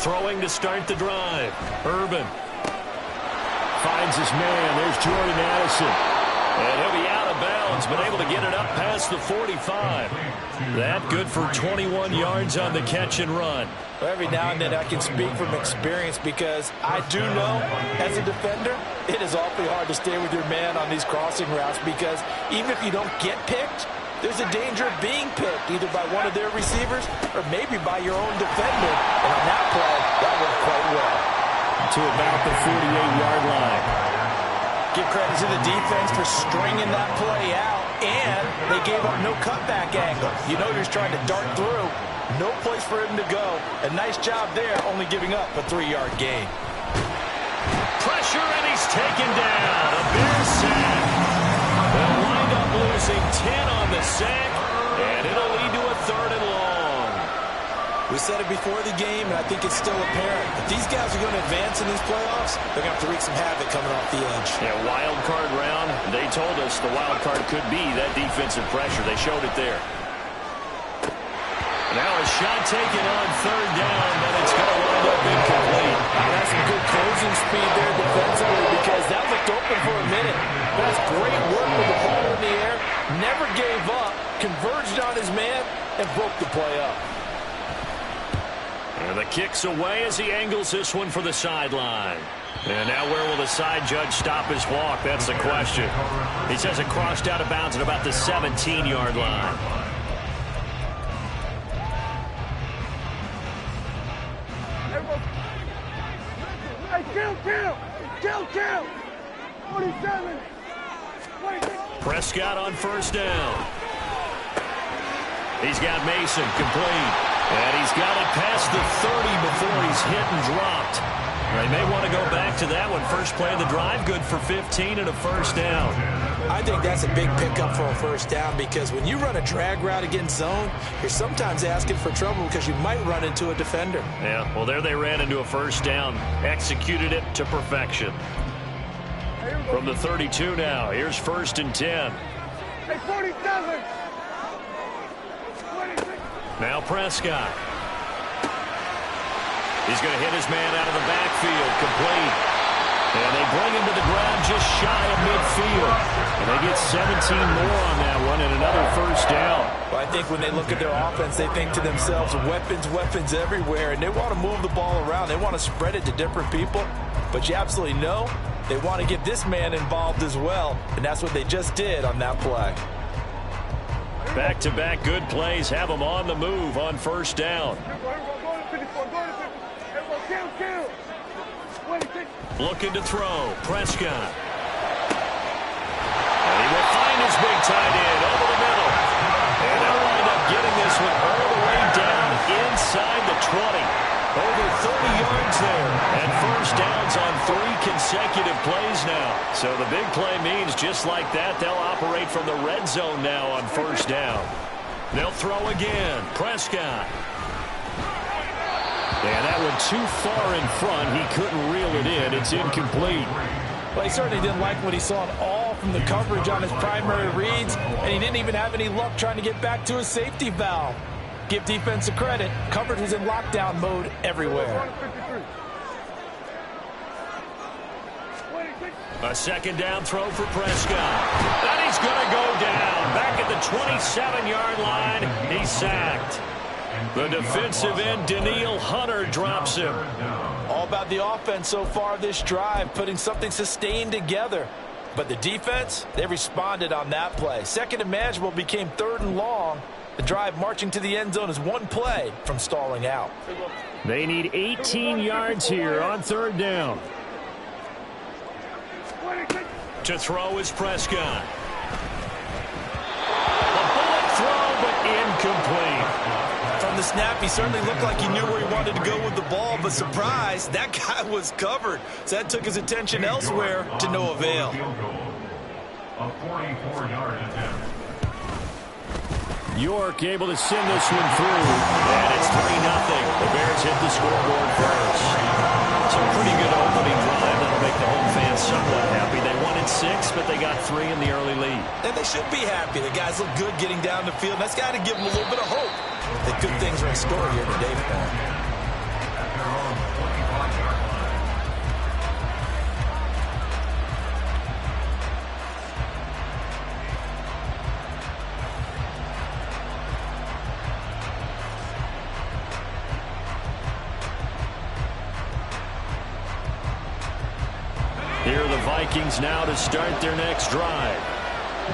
Throwing to start the drive. Urban finds his man. There's Jordan Addison. And he'll be out of bounds, but able to get it up past the 45. That good for 21 yards on the catch and run. Every now and then I can speak from experience because I do know, as a defender, it is awfully hard to stay with your man on these crossing routes because even if you don't get picked, there's a danger of being picked either by one of their receivers or maybe by your own defender. And on that play, that worked quite well. To about the 48-yard line. Give credit to the defense for stringing that play out, and they gave up no cutback angle. You know you're trying to dart through. No place for him to go. A nice job there, only giving up a 3-yard gain. Pressure, and he's taken down. A Bears sack. They'll wind up losing 10 on the sack, and it'll lead to a 3rd and long. We said it before the game, and I think it's still apparent. If these guys are going to advance in these playoffs, they're going to have to wreak some havoc coming off the edge. Yeah, wild card round. They told us the wild card could be that defensive pressure. They showed it there. Now a shot taken on 3rd down, but it's going to wind up incomplete. That's some good closing speed there defensively because that looked open for a minute. That's great work with the ball in the air. Never gave up, converged on his man, and broke the play up. And the kick's away as he angles this one for the sideline. And now where will the side judge stop his walk? That's the question. He says it crossed out of bounds at about the 17-yard line. Kill! 47! Prescott on 1st down. He's got Mason complete. And he's got it past the 30 before he's hit and dropped. They may want to go back to that one. First play of the drive, good for 15 and a 1st down. I think that's a big pickup for a 1st down because when you run a drag route against zone, you're sometimes asking for trouble because you might run into a defender. Yeah, well, there they ran into a 1st down. Executed it to perfection. From the 32 now, here's 1st and 10. Hey, 47! Now Prescott. He's going to hit his man out of the backfield. Complete. And they bring him to the ground just shy of midfield. And they get 17 more on that one and another 1st down. Well, I think when they look at their offense, they think to themselves, weapons everywhere. And they want to move the ball around. They want to spread it to different people. But you absolutely know they want to get this man involved as well. And that's what they just did on that play. Back-to-back good plays have them on the move on 1st down. Looking to throw. Prescott. And he will find his big tight end over the middle. And they'll wind up getting this one all the way down inside the 20. Over 30 yards there. And 1st downs on 3 consecutive plays now. So the big play means just like that, they'll operate from the red zone now on 1st down. They'll throw again. Prescott. And that one too far in front. He couldn't reel it in. It's incomplete. Well, he certainly didn't like what he saw at all from the coverage on his primary reads, and he didn't even have any luck trying to get back to his safety valve. Give defense a credit. Coverage was in lockdown mode everywhere. A 2nd down throw for Prescott. And he's going to go down. Back at the 27-yard line. He's sacked. The defensive end, Daniil Hunter, drops him. All about the offense so far this drive, putting something sustained together. But the defense, they responded on that play. 2nd and manageable became 3rd and long. The drive marching to the end zone is one play from stalling out. They need 18 yards here on 3rd down. To throw is Prescott. A bullet throw, but incomplete. From the snap, he certainly looked like he knew where he wanted to go with the ball, but surprise, that guy was covered. So that took his attention elsewhere to no avail. A 44-yard attempt. York able to send this one through. And it's 3-0. The Bears hit the scoreboard first. It's a pretty good opening drive. That'll make the home fans somewhat happy. They won in 6, but they got 3 in the early lead. And they should be happy. The guys look good getting down the field. That's got to give them a little bit of hope that good things are in store here today for them. Vikings now to start their next drive.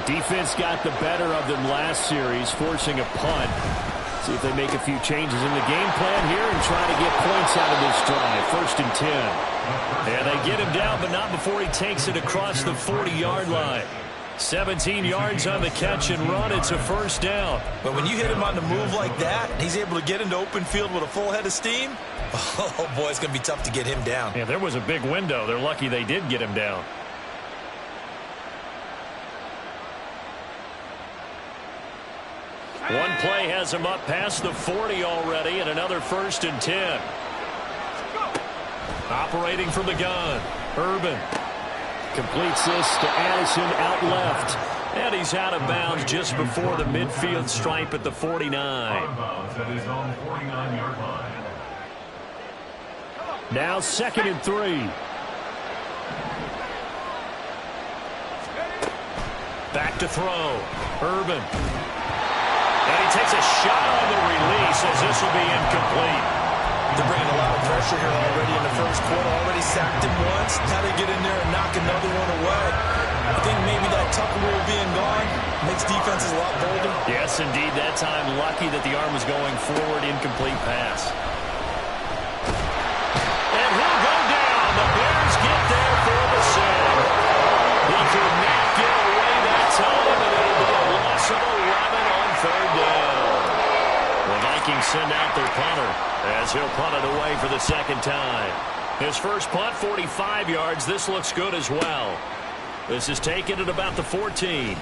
Defense got the better of them last series, forcing a punt. See if they make a few changes in the game plan here and try to get points out of this drive. 1st and 10. And they get him down, but not before he takes it across the 40-yard line. 17 yards on the catch and run. It's a 1st down. But when you hit him on the move like that, he's able to get into open field with a full head of steam. Oh, boy, it's going to be tough to get him down. Yeah, there was a big window. They're lucky they did get him down. One play has him up past the 40 already, and another 1st and 10. Operating from the gun, Urban completes this to Addison out left. And he's out of bounds just before the midfield stripe at the 49. Out of bounds at his own 49-yard line. Now 2nd and 3. Back to throw, Urban. And he takes a shot on the release as this will be incomplete. They're bringing a lot of pressure here already in the 1st quarter. Already sacked him once. Now they get in there and knock another one away. I think maybe that tucker rule being gone makes defenses a lot bolder. Yes, indeed. That time lucky that the arm was going forward. Incomplete pass. And he'll go down. The Bears get there for the save. He could not get away that time, and it'll be a loss of 11 on 3rd down. The Vikings send out their punter as he'll punt it away for the 2nd time. His first punt, 45 yards. This looks good as well. This is taken at about the 14.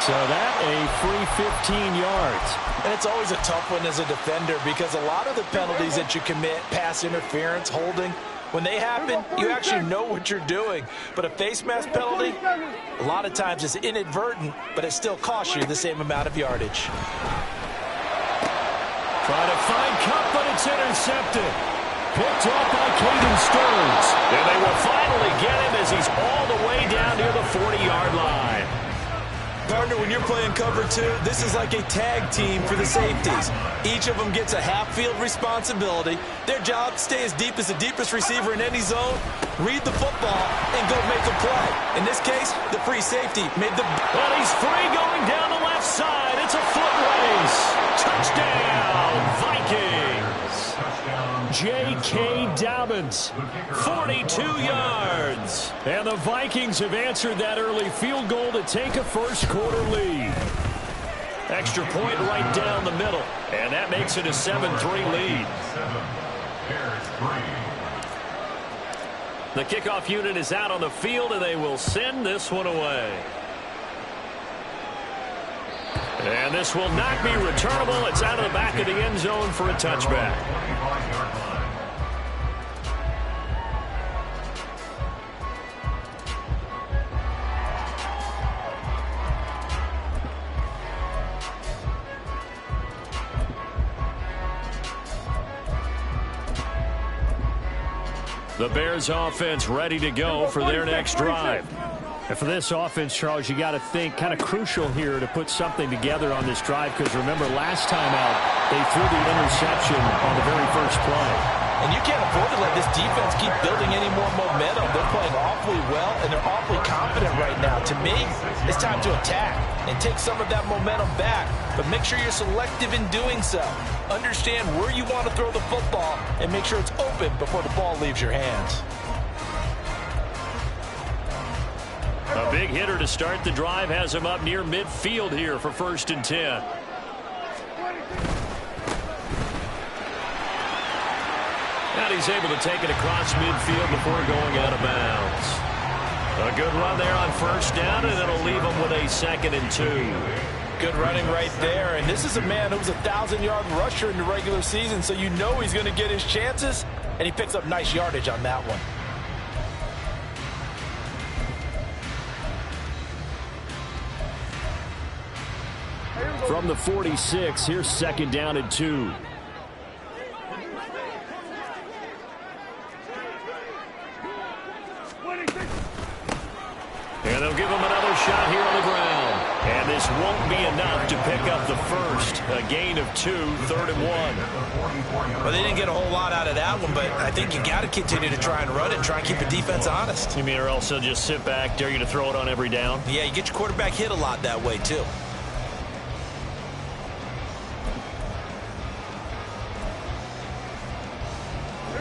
So that a free 15 yards. And it's always a tough one as a defender because a lot of the penalties that you commit, pass interference, holding, when they happen, you actually know what you're doing. But a face mask penalty, a lot of times it's inadvertent, but it still costs you the same amount of yardage. Trying to find Cup, but it's intercepted. Picked off by Caden Stearns. And they will finally get him as he's all the way down near the 40-yard line. Partner, when you're playing cover 2, this is like a tag team for the safeties. Each of them gets a half-field responsibility. Their job, stay as deep as the deepest receiver in any zone, read the football, and go make a play. In this case, the free safety made the... And he's free going down the left side. It's a foot race. Touchdown, Vikings. J.K. Dobbins, 42 yards. And the Vikings have answered that early field goal to take a first-quarter lead. Extra point right down the middle. And that makes it a 7-3 lead. 7, Bears 3. The kickoff unit is out on the field, and they will send this one away. And this will not be returnable. It's out of the back of the end zone for a touchback. The Bears offense ready to go for their next drive. And for this offense, Charles, you got to think kind of crucial here to put something together on this drive because remember last time out they threw the interception on the very first play. And you can't afford to let this defense keep building any more momentum. They're playing awfully well, and they're awfully confident right now. To me, it's time to attack and take some of that momentum back. But make sure you're selective in doing so. Understand where you want to throw the football and make sure it's open before the ball leaves your hands. A big hitter to start the drive has him up near midfield here for 1st and 10. And he's able to take it across midfield before going out of bounds. A good run there on 1st down, and it'll leave him with a 2nd and 2. Good running right there, and this is a man who was a 1,000-yard rusher in the regular season, so you know he's going to get his chances, and he picks up nice yardage on that one. From the 46, here's 2nd down and 2. And they'll give him another shot here on the ground. And this won't be enough to pick up the first. A gain of 2, 3rd and 1. Well, they didn't get a whole lot out of that one, but I think you got to continue to try and run it and try and keep the defense honest. You mean or else they'll just sit back, dare you to throw it on every down? Yeah, you get your quarterback hit a lot that way, too.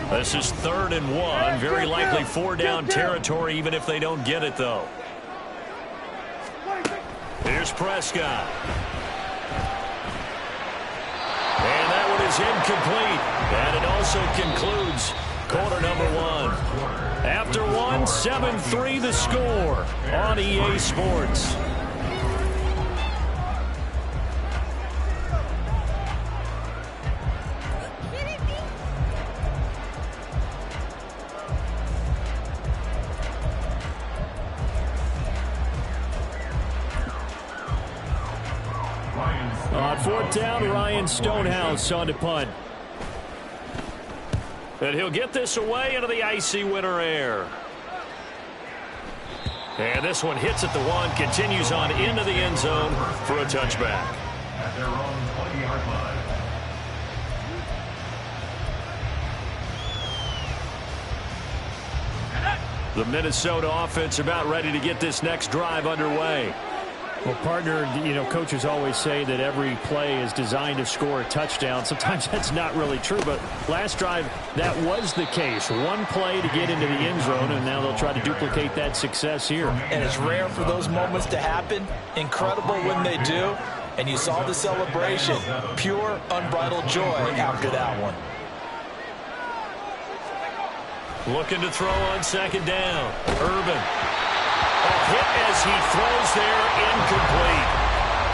This is 3rd and 1. Very likely 4-down territory, even if they don't get it, though. Here's Prescott. And that one is incomplete. And it also concludes quarter number 1. After 1, 7-3 the score on EA Sports. On 4th down, Ryan Stonehouse on to punt. And he'll get this away into the icy winter air. And this one hits at the 1, continues on into the end zone for a touchback. At their own 20-yard line. The Minnesota offense about ready to get this next drive underway. Well, partner, coaches always say that every play is designed to score a touchdown. Sometimes that's not really true, but last drive, that was the case. One play to get into the end zone, and now they'll try to duplicate that success here. And it's rare for those moments to happen. Incredible when they do. And you saw the celebration. Pure, unbridled joy after that one. Looking to throw on 2nd down. Urban. A hit as he throws there, incomplete.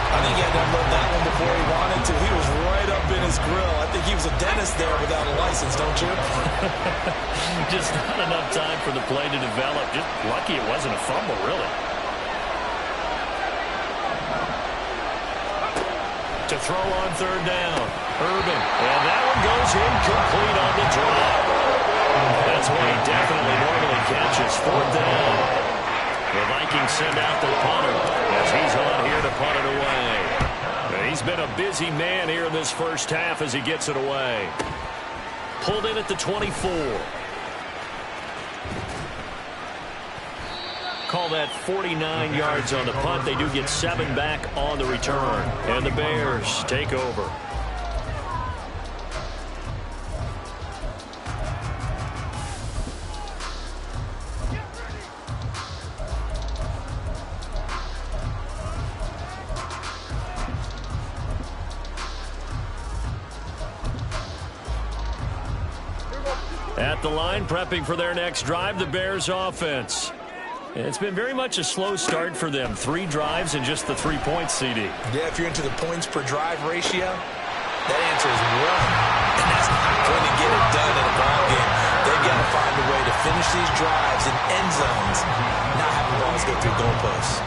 I think he had to unload that one before he wanted to. He was right up in his grill. I think he was a dentist there without a license, don't you? Just not enough time for the play to develop. Just lucky it wasn't a fumble, really. To throw on 3rd down. Urban. And that one goes incomplete on the drop. That's why he definitely normally catches. 4th down. The Vikings send out their punter as he's on here to punt it away. And he's been a busy man here in this first half as he gets it away. Pulled in at the 24. Call that 49 yards on the punt. They do get 7 back on the return. And the Bears take over. At the line, prepping for their next drive, the Bears offense. It's been very much a slow start for them. 3 drives and just the 3 points, CD. Yeah, if you're into the points per drive ratio, that answer is 1. And that's not going to get it done in a ball game. They've got to find a way to finish these drives in end zones, not have the balls go through goalposts.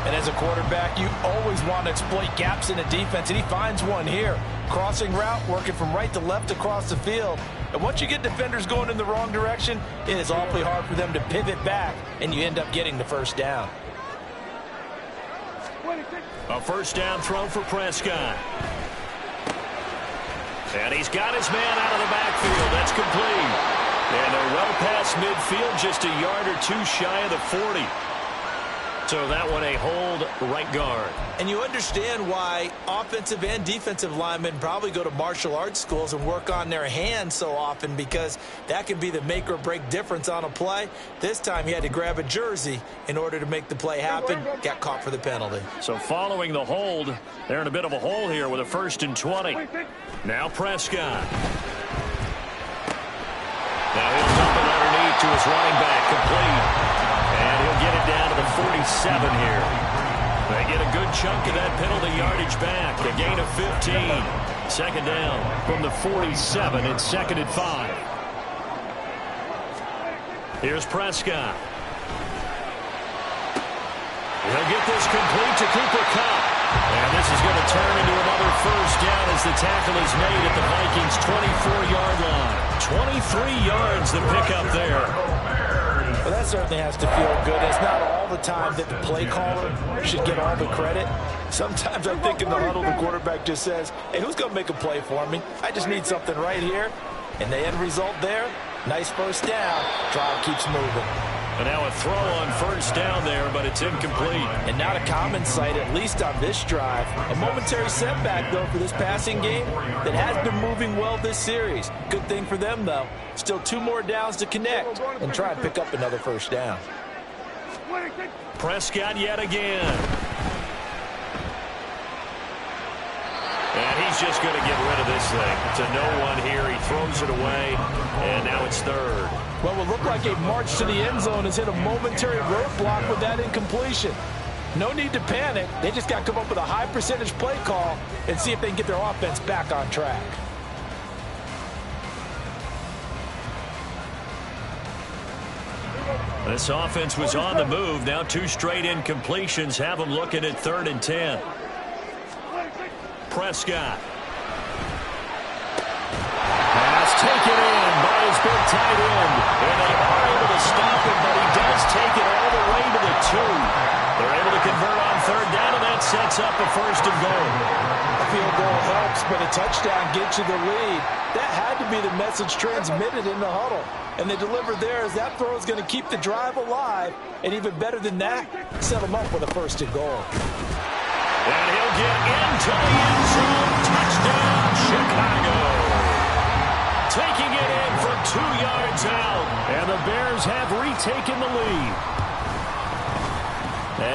And as a quarterback, you always want to exploit gaps in the defense, and he finds one here. Crossing route, working from right to left across the field. And once you get defenders going in the wrong direction, it is awfully hard for them to pivot back, and you end up getting the 1st down. A 1st down throw for Prescott. And he's got his man out of the backfield. That's complete. And they're well past midfield, just a yard or 2 shy of the 40. So that one a hold right guard. And you understand why offensive and defensive linemen probably go to martial arts schools and work on their hands so often, because that can be the make or break difference on a play. This time he had to grab a jersey in order to make the play happen. Got caught for the penalty. So following the hold, they're in a bit of a hole here with a 1st and 20. Now Prescott. Now he'll dump it underneath to his running back, complete. And he'll get it down to the 47 here. They get a good chunk of that penalty yardage back. A gain of 15. 2nd down from the 47 and 2nd and 5. Here's Prescott. He'll get this complete to Cooper Kupp. And this is going to turn into another 1st down as the tackle is made at the Vikings' 24-yard line. 23 yards the pickup there. Well, that certainly has to feel good. It's not all the time that the play caller should get all the credit. Sometimes I think in the huddle, the quarterback just says, hey, who's going to make a play for me? I just need something right here. And the end result there, nice first down. Drive keeps moving. And now a throw on first down there, but it's incomplete. And not a common sight, at least on this drive. A momentary setback, though, for this passing game that has been moving well this series. Good thing for them, though. Still 2 more downs to connect and try and pick up another first down. Prescott yet again. And he's just going to get rid of this thing. To no one here. He throws it away, and now it's third. Well, it looked like a march to the end zone has hit a momentary roadblock with that incompletion. No need to panic. They just got to come up with a high percentage play call and see if they can get their offense back on track. This offense was on the move. Now 2 straight incompletions have them looking at 3rd and 10. Prescott. Pass taken in by his big tight end. And they are able to stop him, but he does take it all the way to the 2. They're able to convert on 3rd down, and that sets up a 1st and goal. A field goal helps, but a touchdown gets you the lead. That had to be the message transmitted in the huddle. And they delivered there as that throw is going to keep the drive alive. And even better than that, set them up with a 1st and goal. And he'll get into the end zone. Touchdown, Chicago. Taking it in from 2 yards out. And the Bears have retaken the lead.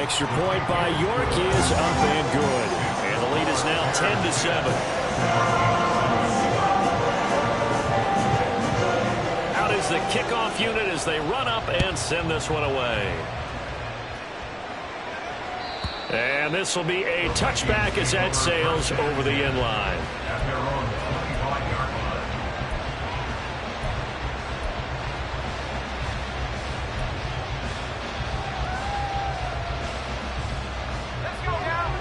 Extra point by York is up and good. And the lead is now 10-7. Out is the kickoff unit as they run up and send this one away. And this will be a touchback as that sails over the end line.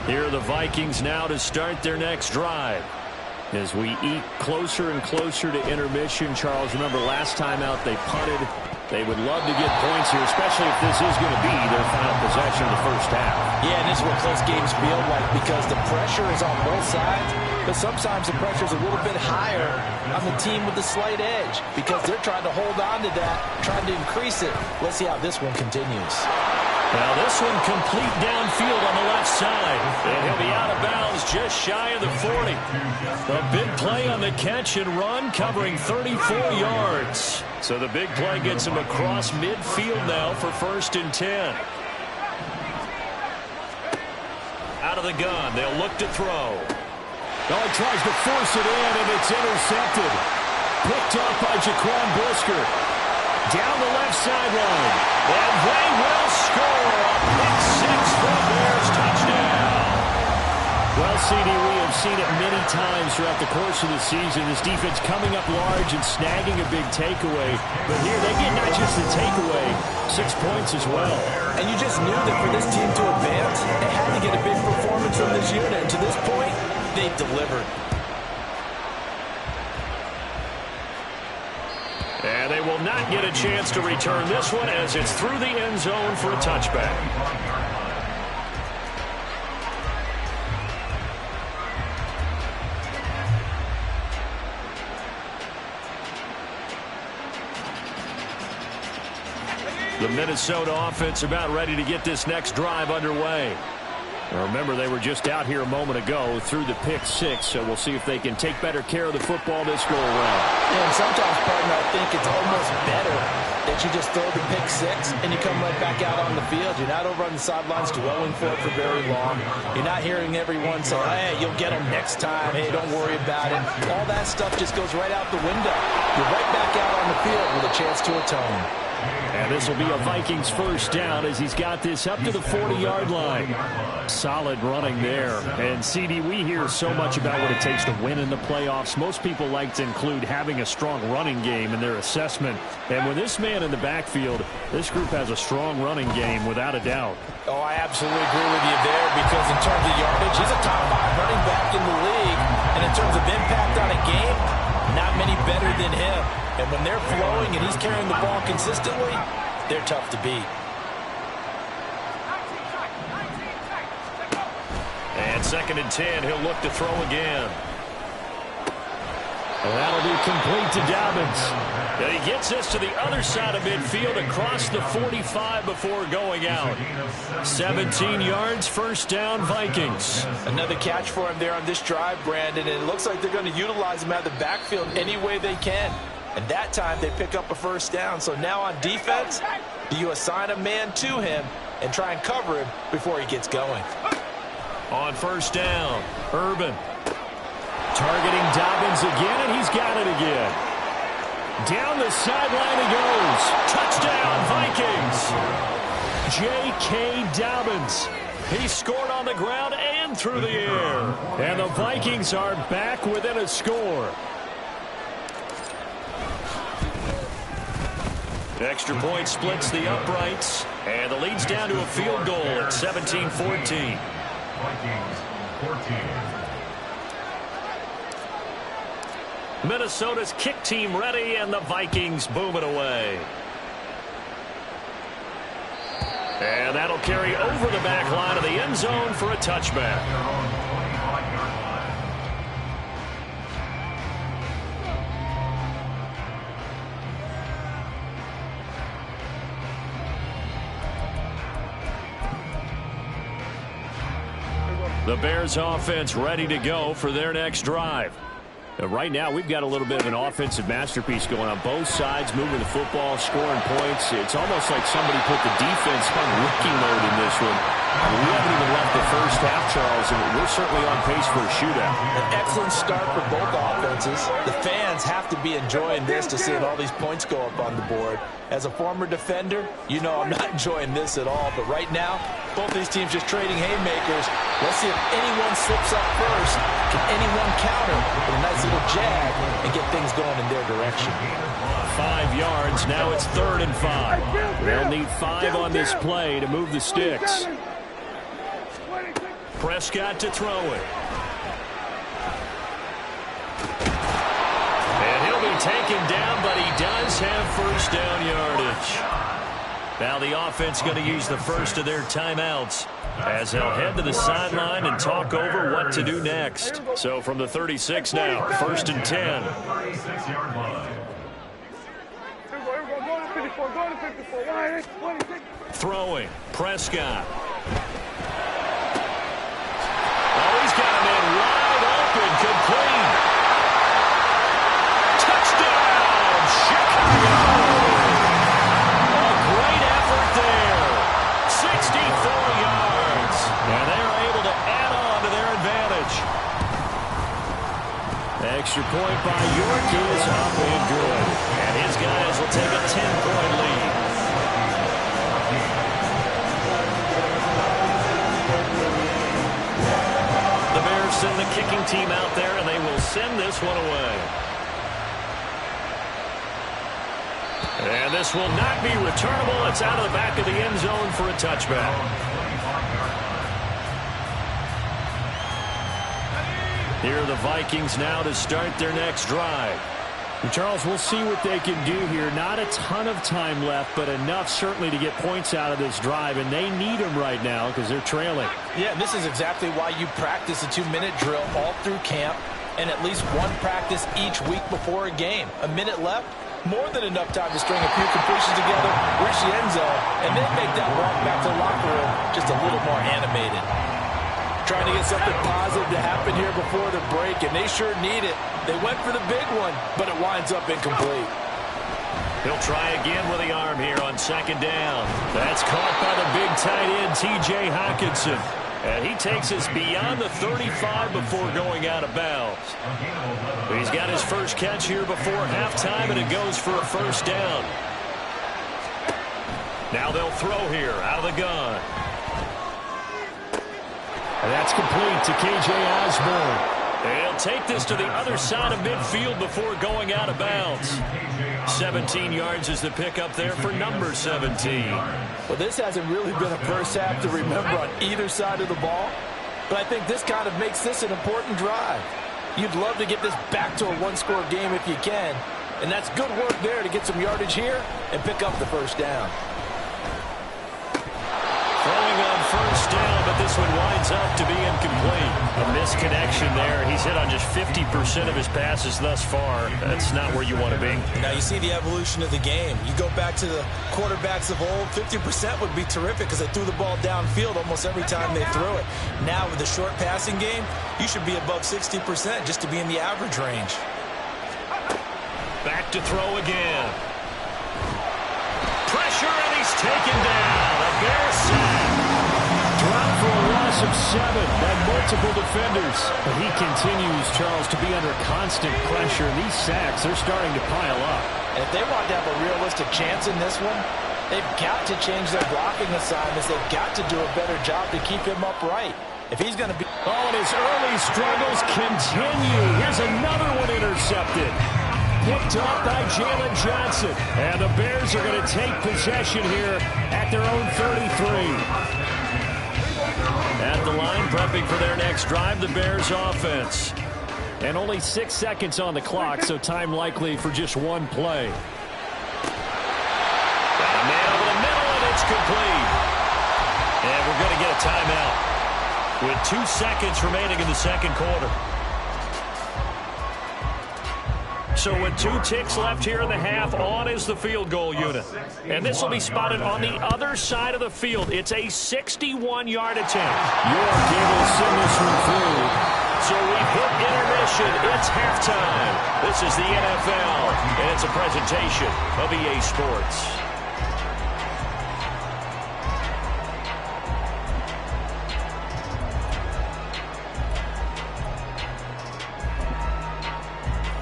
Here are the Vikings now to start their next drive. As we eat closer and closer to intermission, Charles, remember last time out they punted. They would love to get points here, especially if this is going to be their final possession of the first half. Yeah, and this is what close games feel like because the pressure is on both sides, but sometimes the pressure is a little bit higher on the team with the slight edge because they're trying to hold on to that, trying to increase it. Let's see how this one continues. Now this one complete downfield on the left side. And he'll be out of bounds just shy of the 40. A big play on the catch and run covering 34 yards. So the big play gets him across midfield now for 1st and 10. Out of the gun. They'll look to throw. Oh, he tries to force it in, and it's intercepted. Picked up by Jaquan Brisker. Down the left sideline. And they will score. A pick 6 for the Bears. Touchdown. Well, CD, we have seen it many times throughout the course of the season. This defense coming up large and snagging a big takeaway. But here they get not just the takeaway, 6 points as well. And you just knew that for this team to advance, they had to get a big performance from this unit. And to this point, they've delivered. And they will not get a chance to return this one as it's through the end zone for a touchback. The Minnesota offense about ready to get this next drive underway. Remember, they were just out here a moment ago through the pick 6, so we'll see if they can take better care of the football this go around. And sometimes, partner, I think it's almost better that you just throw the pick 6 and you come right back out on the field. You're not over on the sidelines dwelling for it for very long. You're not hearing everyone say, hey, you'll get them next time. Hey, don't worry about it. All that stuff just goes right out the window. You're right back out on the field with a chance to atone. And this will be a Vikings 1st down as he's got this up to the 40-yard line. Solid running there. And, CD, we hear so much about what it takes to win in the playoffs. Most people like to include having a strong running game in their assessment. And with this man in the backfield, this group has a strong running game without a doubt. Oh, I absolutely agree with you there because in terms of yardage, he's a top 5 running back in the league. And in terms of impact on a game, not many better than him. And when they're flowing and he's carrying the ball consistently, they're tough to beat. And 2nd and 10, he'll look to throw again. And that'll be complete to Dobbins. And he gets this to the other side of midfield across the 45 before going out. 17 yards, first down, Vikings. Another catch for him there on this drive, Brandon, and it looks like they're going to utilize him out of the backfield any way they can. And that time they pick up a first down. So now on defense, do you assign a man to him and try and cover him before he gets going? On first down, Urban. Targeting Dobbins again, and he's got it again. Down the sideline he goes. Touchdown, Vikings. J.K. Dobbins. He scored on the ground and through the air. And the Vikings are back within a score. Extra point splits the uprights, and the lead's down to a field goal at 17-14. Vikings 14. Minnesota's kick team ready, and the Vikings boom it away. And that'll carry over the back line of the end zone for a touchback. The Bears offense ready to go for their next drive. Right now, we've got a little bit of an offensive masterpiece going on. Both sides moving the football, scoring points. It's almost like somebody put the defense on rookie mode in this one. We haven't even left the first half, Charles, and we're certainly on pace for a shootout. An excellent start for both offenses. The fans have to be enjoying this to seeing all these points go up on the board. As a former defender, you know I'm not enjoying this at all. But right now, both these teams just trading haymakers. Let's see if anyone slips up first. Can anyone counter with a nice little jab and get things going in their direction? 5 yards. Now it's 3rd and 5. They'll need 5 on this play to move the sticks. Prescott to throw it. And he'll be taken down, but he does have first down yardage. Now the offense going to use the first of their timeouts as they'll head to the sideline and talk over what to do next. So from the 36 now, 1st and 10. 36-yard line. Throwing, Prescott. Oh, he's got him in wide open, complete. Touchdown, Chicago! A great effort there. 64 yards. And they're able to add on to their advantage. Extra point by York is up and good. And his guys will take a 10-point lead. The Bears send the kicking team out there, and they will send this one away. And this will not be returnable. It's out of the back of the end zone for a touchback. Here are the Vikings now to start their next drive. Charles, we'll see what they can do here. Not a ton of time left, but enough certainly to get points out of this drive, and they need them right now because they're trailing. Yeah, and this is exactly why you practice a 2-minute drill all through camp and at least one practice each week before a game. A minute left, more than enough time to string a few completions together, reach the end zone, and then make that walk back to the locker room just a little more animated. Trying to get something positive to happen here before the break, and they sure need it. They went for the big one, but it winds up incomplete. He'll try again with the arm here on 2nd down. That's caught by the big tight end, T.J. Hockenson. And he takes us beyond the 35 before going out of bounds. He's got his first catch here before halftime, and it goes for a first down. Now they'll throw here out of the gun. And that's complete to K.J. Osborne. He'll take this to the other side of midfield before going out of bounds. 17 yards is the pickup there for number 17. Well, this hasn't really been a first half to remember on either side of the ball, but I think this kind of makes this an important drive. You'd love to get this back to a one-score game if you can, and that's good work there to get some yardage here and pick up the first down. this one winds up to be incomplete. A misconnection there. He's hit on just 50% of his passes thus far. That's not where you want to be. Now you see the evolution of the game. You go back to the quarterbacks of old, 50% would be terrific because they threw the ball downfield almost every time they threw it. Now with the short passing game, you should be above 60% just to be in the average range. Back to throw again. Pressure, and he's taken down. A Bears sack. Dropped for a loss of 7 by multiple defenders. But he continues, Charles, to be under constant pressure. These sacks, they're starting to pile up. And if they want to have a realistic chance in this one, they've got to change their blocking assignments. They've got to do a better job to keep him upright. If he's going to be... Oh, and his early struggles continue. Here's another one intercepted. Picked up by Jalen Johnson. And the Bears are going to take possession here at their own 33. At the line, prepping for their next drive, the Bears offense. And only 6 seconds on the clock, so time likely for just one play. Got a man over the middle, and it's complete. And we're going to get a timeout with 2 seconds remaining in the second quarter. So with 2 ticks left here in the half, on is the field goal unit. And this will be spotted on the other side of the field. It's a 61-yard attempt. York able to send this one through. So we've hit intermission. It's halftime. This is the NFL, and it's a presentation of EA Sports.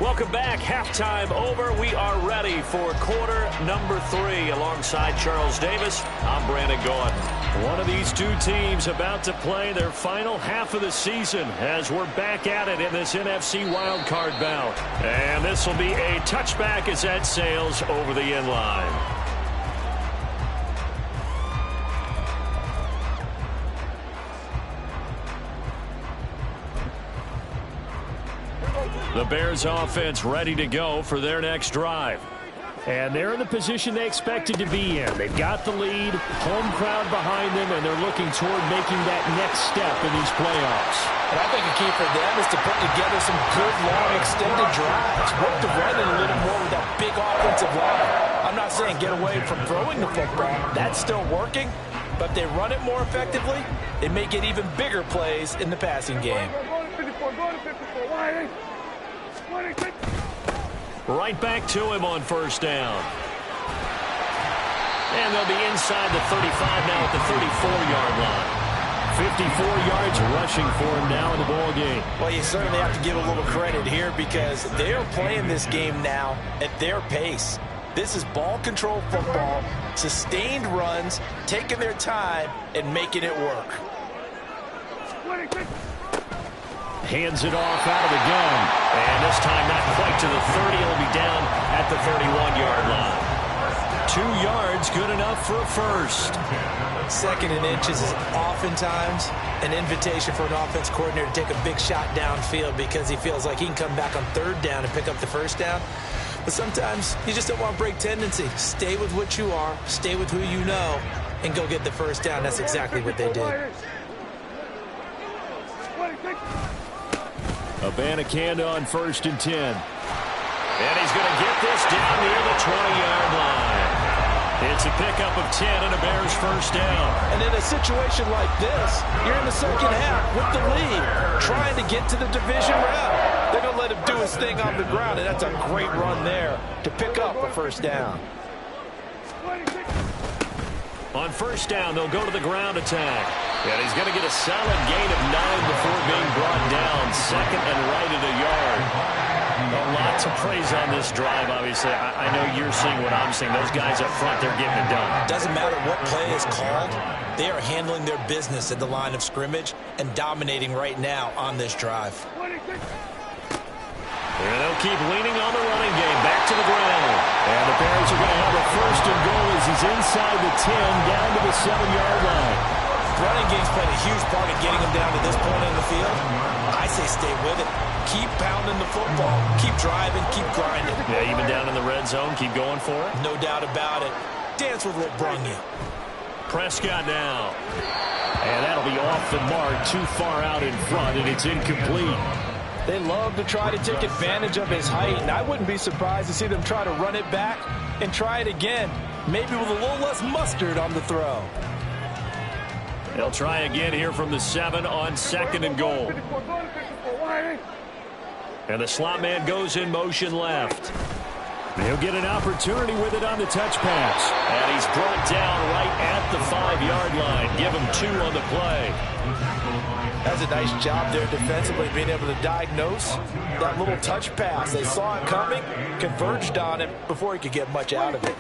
Welcome back. Halftime over. We are ready for quarter number 3. Alongside Charles Davis, I'm Brandon Gordon. One of these two teams about to play their final half of the season as we're back at it in this NFC wildcard bout. And this will be a touchback as that sails over the end line. The Bears offense ready to go for their next drive. And they're in the position they expected to be in. They've got the lead, home crowd behind them, and they're looking toward making that next step in these playoffs. And I think a key for them is to put together some good, long, extended drives. Work the run in a little more with that big offensive line. I'm not saying get away from throwing the football. That's still working. But if they run it more effectively, they may get even bigger plays in the passing game. Right back to him on first down. And they'll be inside the 35 now at the 34-yard line. 54 yards rushing for him now in the ball game. Well, you certainly have to give a little credit here because they're playing this game now at their pace. This is ball control football, sustained runs, taking their time, and making it work. Hands it off out of the gun. And this time not quite to the 30. It'll be down at the 31-yard line. 2 yards, good enough for a first. 2nd and inches is oftentimes an invitation for an offense coordinator to take a big shot downfield because he feels like he can come back on 3rd down and pick up the first down. But sometimes you just don't want to break tendency. Stay with what you are, stay with who you know, and go get the first down. That's exactly what they did. Abanikanda on 1st and 10. And he's going to get this down near the 20-yard line. It's a pickup of 10 and a Bears first down. And in a situation like this, you're in the second half with the lead, trying to get to the division round. They're going to let him do his thing on the ground, and that's a great run there to pick up a first down. On first down, they'll go to the ground attack. And he's going to get a solid gain of 9 before being brought down. 2nd and right at a yard. A lot to praise on this drive, obviously. I know you're seeing what I'm seeing. Those guys up front, they're getting it done. Doesn't matter what play is called. They are handling their business at the line of scrimmage and dominating right now on this drive. And they'll keep leaning on the running game. Back to the ground. And the Bears are going to have a 1st and goal as he's inside the 10, down to the 7-yard line. Running game's played a huge part of getting them down to this point in the field. I say stay with it. Keep pounding the football. Keep driving. Keep grinding. Yeah, even down in the red zone, keep going for it. No doubt about it. Dance with what brung you. Prescott now. And that'll be off the mark, too far out in front, and it's incomplete. They love to try to take advantage of his height, and I wouldn't be surprised to see them try to run it back and try it again, maybe with a little less mustard on the throw. They'll try again here from the 7 on 2nd and goal. And the slot man goes in motion left. He'll get an opportunity with it on the touch pass. And he's brought down right at the 5-yard line. Give him 2 on the play. That's a nice job there defensively, being able to diagnose that little touch pass. They saw it coming, converged on it before he could get much out of it.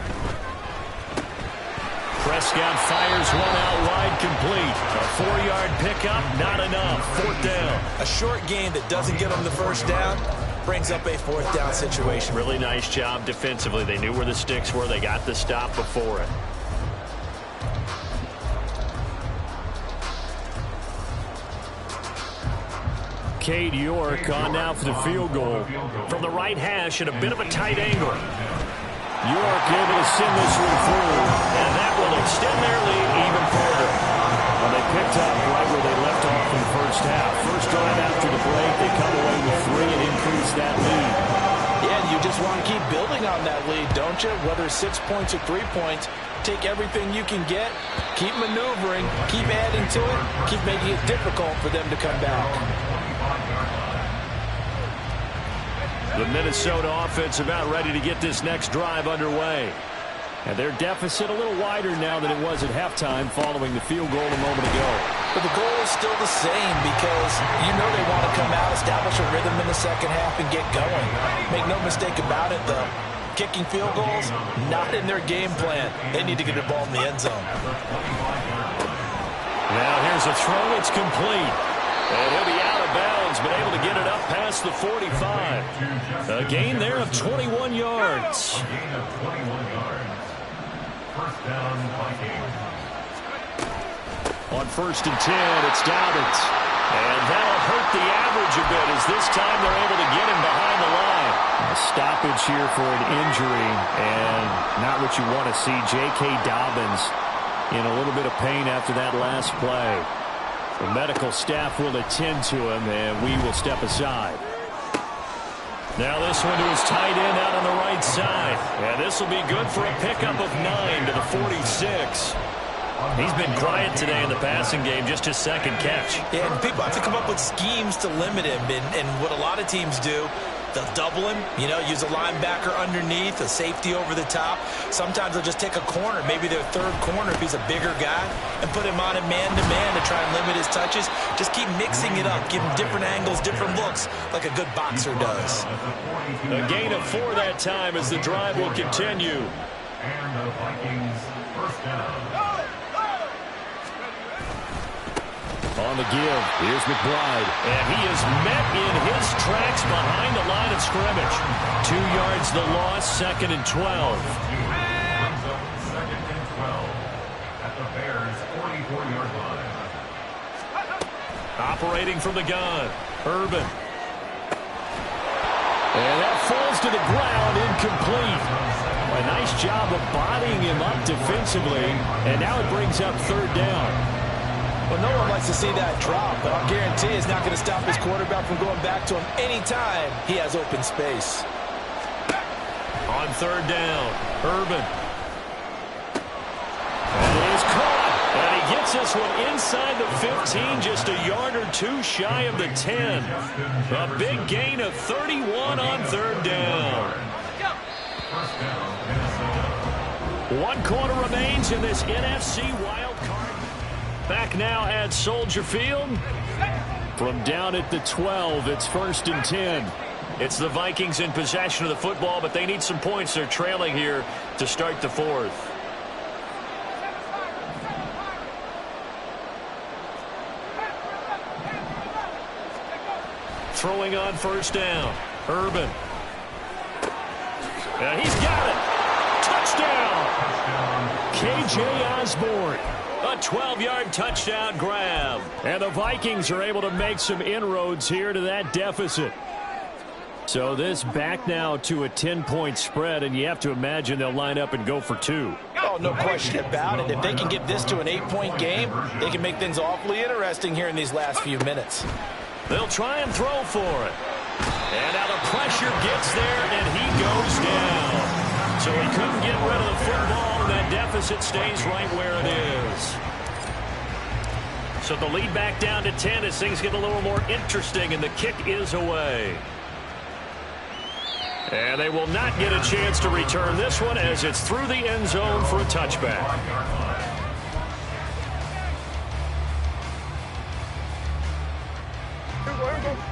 Prescott fires one out wide, complete. A 4-yard pickup, not enough. 4th down. A short game that doesn't get them the first down brings up a 4th down situation. Really nice job defensively. They knew where the sticks were. They got the stop before it. Cade York on now for the field goal. From the right hash at a bit of a tight angle. York able to send this one through. And that will extend their lead even further. Well, they picked up right where they left off in the first half. First drive after the break, they come away with 3 and increase that lead. Yeah, you just want to keep building on that lead, don't you? Whether 6 points or 3 points, take everything you can get, keep maneuvering, keep adding to it, keep making it difficult for them to come back. The Minnesota offense about ready to get this next drive underway. And their deficit a little wider now than it was at halftime following the field goal a moment ago. But the goal is still the same because you know they want to come out, establish a rhythm in the second half, and get going. Make no mistake about it, though. Kicking field goals, not in their game plan. They need to get the ball in the end zone. Now here's a throw. It's complete. And he'll be out of bounds, but able to get it up past the 45. A gain there of 21 yards. A gain of 21 yards. First down, Viking. On 1st and 10, it's Dobbins. And that'll hurt the average a bit as this time they're able to get him behind the line. A stoppage here for an injury, and not what you want to see. J.K. Dobbins in a little bit of pain after that last play. The medical staff will attend to him, and we will step aside. Now this one to his tight end out on the right side. And this will be good for a pickup of 9 to the 46. He's been quiet today in the passing game, just his 2nd catch. Yeah, and people have to come up with schemes to limit him. And what a lot of teams do, they'll double him, use a linebacker underneath, a safety over the top. Sometimes they'll just take a corner, maybe their 3rd corner if he's a bigger guy, and put him on a man-to-man to try and limit his touches. Just keep mixing it up, give him different angles, different looks, like a good boxer does. A gain of 4 that time as the drive will continue. And the Vikings first down. On the give, here's McBride. And he is met in his tracks behind the line of scrimmage. 2 yards the loss, 2nd and 12. Brings up 2nd and 12 at the Bears' 44-yard line. Operating from the gun, Urban. And that falls to the ground, incomplete. A nice job of bodying him up defensively, and now it brings up 3rd down. Well, no one likes to see that drop, but I'll guarantee it's not going to stop his quarterback from going back to him anytime he has open space. On 3rd down, Urban. And it is caught. And he gets this one inside the 15, just a yard or 2 shy of the 10. A big gain of 31 on 3rd down. First down, Minnesota. 1 quarter remains in this NFC wild card. Back now at Soldier Field. From down at the 12, it's 1st and 10. It's the Vikings in possession of the football, but they need some points. They're trailing here to start the 4th. Throwing on 1st down. Urban. And he's got it. Touchdown. K.J. Osborne. A 12-yard touchdown grab. And the Vikings are able to make some inroads here to that deficit. So this back now to a 10-point spread, and you have to imagine they'll line up and go for 2. Oh, Oh, no question about it. If they can get this to an 8-point game, they can make things awfully interesting here in these last few minutes. They'll try and throw for it. And now the pressure gets there, and he goes down. So he couldn't get rid of the football, and that deficit stays right where it is. So the lead back down to 10 as things get a little more interesting, and the kick is away. And they will not get a chance to return this one as it's through the end zone for a touchback.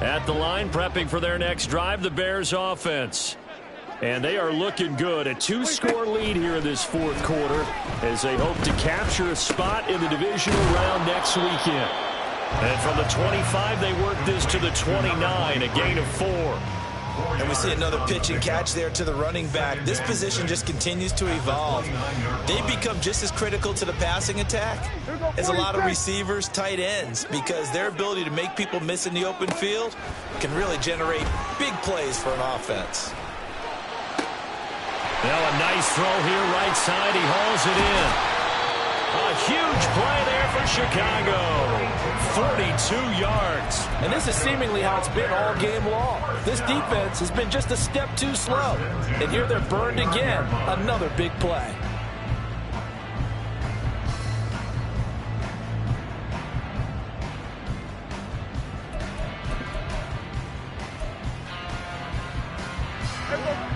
At the line, prepping for their next drive, the Bears offense. And they are looking good. A 2-score lead here in this fourth quarter as they hope to capture a spot in the divisional round next weekend. And from the 25, they work this to the 29, a gain of 4. And we see another pitch and catch there to the running back. This position just continues to evolve. They become just as critical to the passing attack as a lot of receivers, tight ends, because their ability to make people miss in the open field can really generate big plays for an offense. Now a nice throw here right side. He hauls it in. A huge play there for Chicago. 42 yards. And this is seemingly how it's been all game long. This defense has been just a step too slow. And here they're burned again. Another big play.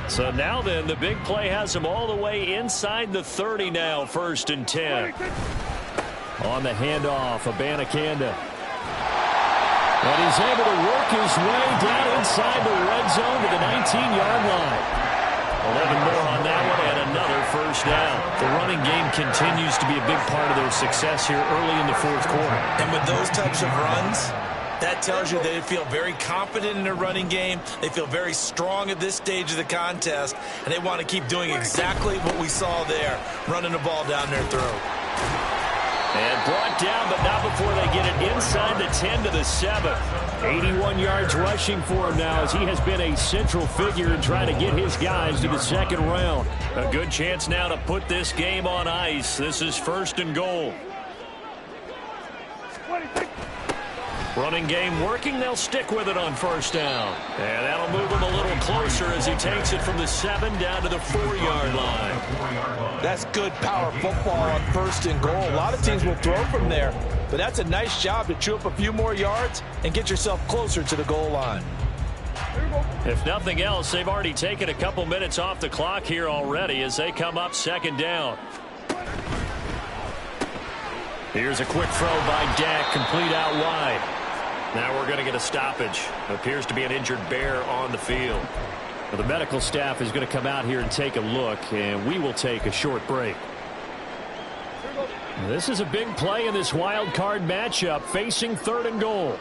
So now then, the big play has him all the way inside the 30 now, 1st and 10. On the handoff, Abanikanda. And he's able to work his way down inside the red zone to the 19-yard line. 11 more on that one and another 1st down. The running game continues to be a big part of their success here early in the fourth quarter. And with those types of runs, that tells you they feel very confident in their running game. They feel very strong at this stage of the contest, and they want to keep doing exactly what we saw there, running the ball down their throat. And brought down, but not before they get it inside the 10 to the 7. 81 yards rushing for him now as he has been a central figure in trying to get his guys to the second round. A good chance now to put this game on ice. This is 1st and goal. Running game working. They'll stick with it on 1st down. And that'll move him a little closer as he takes it from the 7 down to the 4-yard line. That's good power football on 1st and goal. A lot of teams will throw from there, but that's a nice job to chew up a few more yards and get yourself closer to the goal line. If nothing else, they've already taken a couple minutes off the clock here already as they come up 2nd down. Here's a quick throw by Dak, complete out wide. Now we're going to get a stoppage. Appears to be an injured Bear on the field. Well, the medical staff is going to come out here and take a look, and we will take a short break. This is a big play in this wild card matchup, facing 3rd and goal.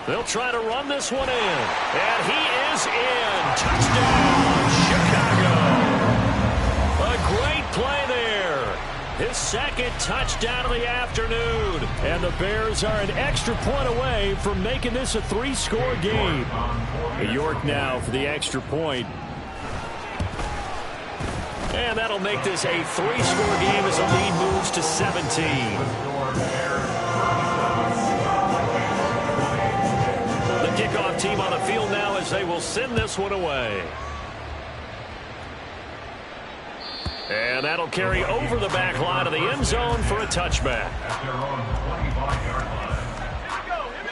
They'll try to run this one in, and he is in. Touchdown, Chicago. A great play there. His 2nd touchdown of the afternoon. And the Bears are an extra point away from making this a 3-score game. York now for the extra point. And that'll make this a 3-score game as the lead moves to 17. The kickoff team on the field now as they will send this one away. And that'll carry over the back line of the end zone for a touchback.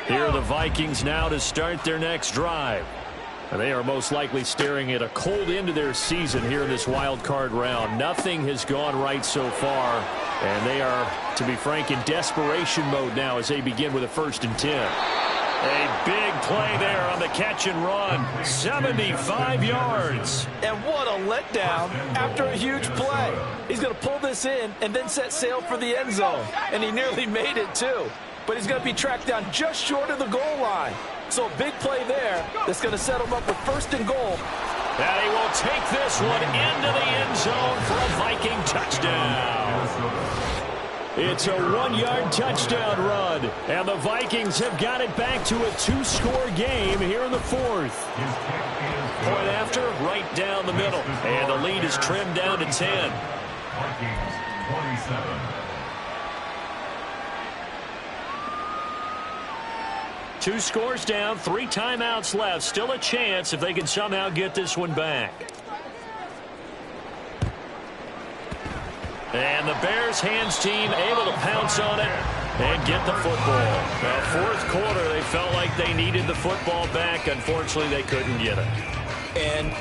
Here are the Vikings now to start their next drive. And they are most likely staring at a cold end to their season here in this wild card round. Nothing has gone right so far. And they are, to be frank, in desperation mode now as they begin with a 1st and 10. A big play there on the catch and run. 75 yards. And what a letdown after a huge play. He's going to pull this in and then set sail for the end zone. And he nearly made it, too. But he's going to be tracked down just short of the goal line. So a big play there that's going to set him up with 1st and goal. And he will take this one into the end zone for a Viking touchdown. It's a 1-yard touchdown run. And the Vikings have got it back to a 2-score game here in the fourth. Point after, right down the middle. And the lead is trimmed down to 10. Vikings 27. 2 scores down, 3 timeouts left. Still a chance if they can somehow get this one back. And the Bears hands team able to pounce on it and get the football. Now, fourth quarter, they felt like they needed the football back. Unfortunately, they couldn't get it. And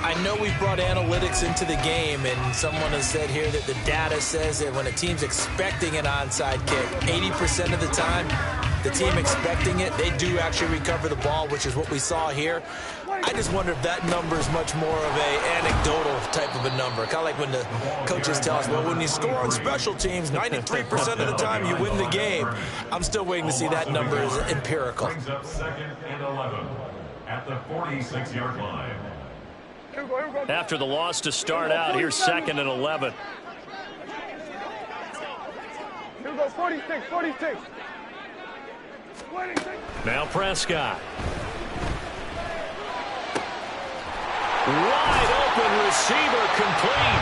I know we've brought analytics into the game, and someone has said here that the data says that when a team's expecting an onside kick, 80% of the time, the team expecting it, they do actually recover the ball, which is what we saw here. I just wonder if that number is much more of a anecdotal type of a number. Kind of like when the coaches tell us, well, when you score on special teams, 93% of the time you win the game. I'm still waiting to see that number is empirical. Brings up 2nd and 11 at the 46-yard line. After the loss to start out, here's 2nd and 11. Here we go, 46, 46. 26. Now Prescott. Wide open receiver complete.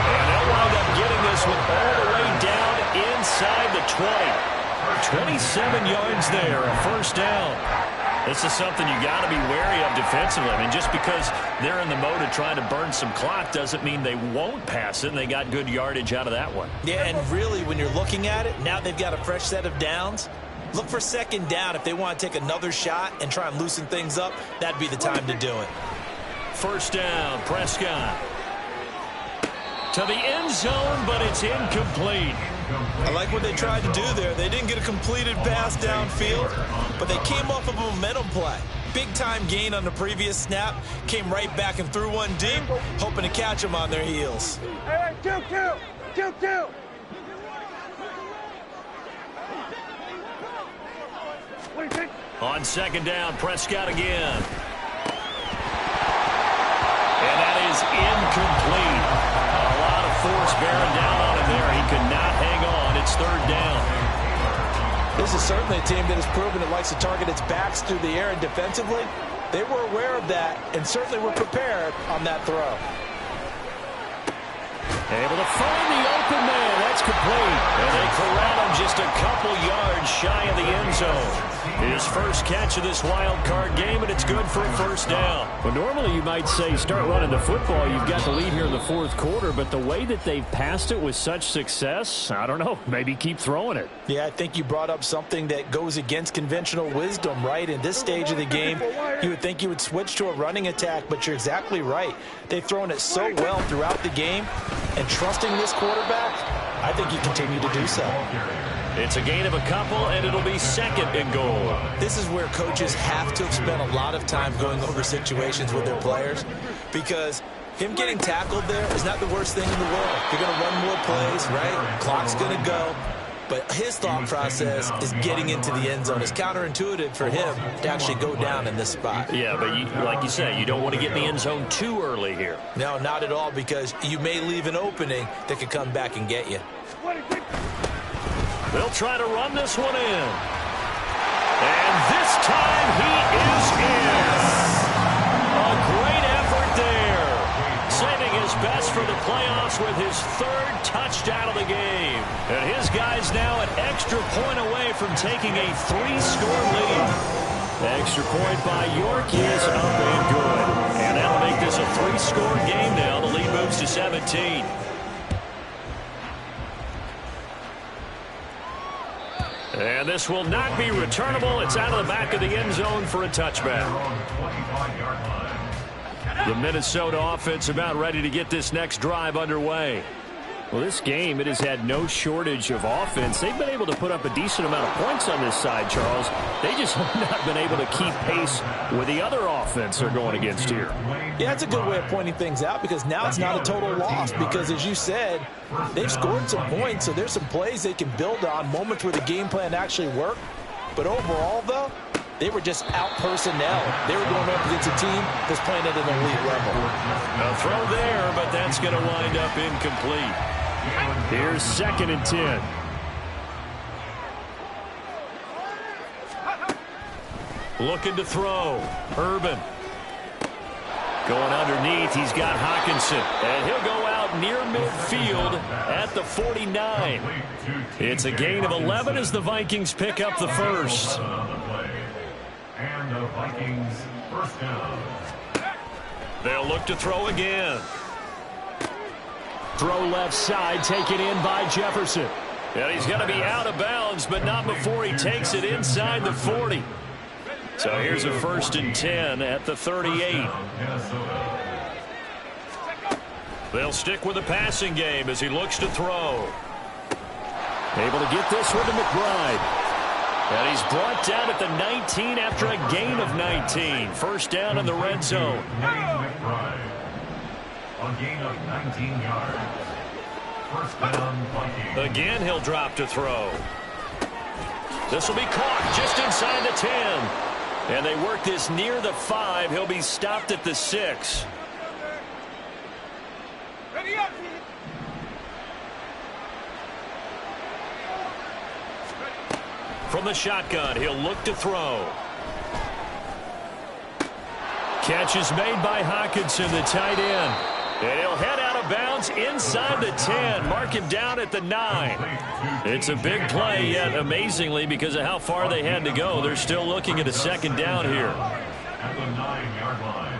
And they'll wind up getting this one all the way down inside the 20. 27 yards there, a first down. This is something you got to be wary of defensively. I mean, just because they're in the mode of trying to burn some clock doesn't mean they won't pass it, and they got good yardage out of that one. Yeah, and really, when you're looking at it, now they've got a fresh set of downs. Look for 2nd down. If they want to take another shot and try and loosen things up, that'd be the time to do it. First down, Prescott. To the end zone, but it's incomplete. I like what they tried to do there. They didn't get a completed pass downfield, but they came off of a momentum play. Big-time gain on the previous snap. Came right back and threw one deep, hoping to catch them on their heels. Hey, kill. On 2nd down, Prescott again. And that is incomplete. A lot of force bearing down on him there. He could not hang on. It's 3rd down. This is certainly a team that has proven it likes to target its backs through the air, and defensively, they were aware of that and certainly were prepared on that throw. Able to find the open man. That's complete. And they corral him just a couple yards shy of the end zone. His first catch of this wild card game, and it's good for a first down. Well, normally you might say start running the football. You've got the lead here in the fourth quarter, but the way that they've passed it with such success, I don't know, maybe keep throwing it. Yeah, I think you brought up something that goes against conventional wisdom, right? In this stage of the game, you would think you would switch to a running attack, but you're exactly right. They've thrown it so well throughout the game, and trusting this quarterback, I think you continue to do so. It's a gain of a couple, and it'll be 2nd and goal. This is where coaches have to have spent a lot of time going over situations with their players, because him getting tackled there is not the worst thing in the world. You're going to run more plays, right? Clock's going to go. But his thought process is getting into the end zone. It's counterintuitive for him to actually go down in this spot. Yeah, but like you say, you don't want to get in the end zone too early here. No, not at all, because you may leave an opening that could come back and get you. They'll try to run this one in. And this time he is in. A great effort there. Saving his best for the playoffs with his 3rd touchdown of the game. And his guy's now an extra point away from taking a 3-score lead. The extra point by York is up and good. And that'll make this a 3-score game now. The lead moves to 17. And this will not be returnable. It's out of the back of the end zone for a touchback. The Minnesota offense about ready to get this next drive underway. Well, this game, it has had no shortage of offense. They've been able to put up a decent amount of points on this side, Charles. They just have not been able to keep pace with the other offense they're going against here. Yeah, that's a good way of pointing things out, because now it's not a total loss, because as you said, they've scored some points, so there's some plays they can build on, moments where the game plan actually worked. But overall, though, they were just out personnel. They were going up against a team that's playing at an elite level. A throw there, but that's going to wind up incomplete. Here's 2nd and 10. Looking to throw. Urban. Going underneath, he's got Hockenson. And he'll go out near midfield at the 49. It's a gain of 11 as the Vikings pick up the first. And the Vikings first down. They'll look to throw again. Throw left side, taken in by Jefferson. And he's going to be out of bounds, but not before he takes it inside the 40. So here's a 1st and 10 at the 38. They'll stick with the passing game as he looks to throw. Able to get this one to McBride. And he's brought down at the 19 after a gain of 19. First down in the red zone. A gain of 19 yards. First down, Vikings. Again, he'll drop to throw. This will be caught just inside the 10. And they work this near the 5. He'll be stopped at the 6. Ready up. From the shotgun, he'll look to throw. Catch is made by Hockenson, the tight end. And he'll head out of bounds inside the 10. Mark him down at the 9. It's a big play, yet amazingly, because of how far they had to go, they're still looking at a second down here. At the 9-yard line.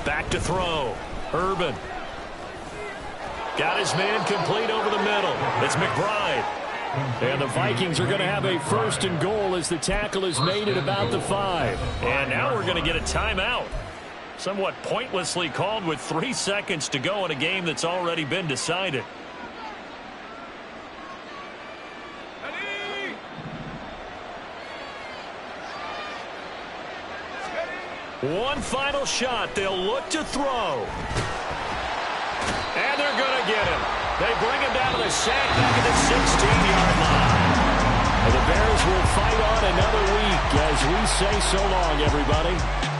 Back to throw. Urban. Got his man complete over the middle. It's McBride. And the Vikings are going to have a 1st and goal as the tackle is made at about the 5. And now we're going to get a timeout. Somewhat pointlessly called with 3 seconds to go in a game that's already been decided. One final shot. They'll look to throw. And they're going to get him. They bring him down to the sack back at the 16-yard line. And the Bears will fight on another week as we say so long, everybody.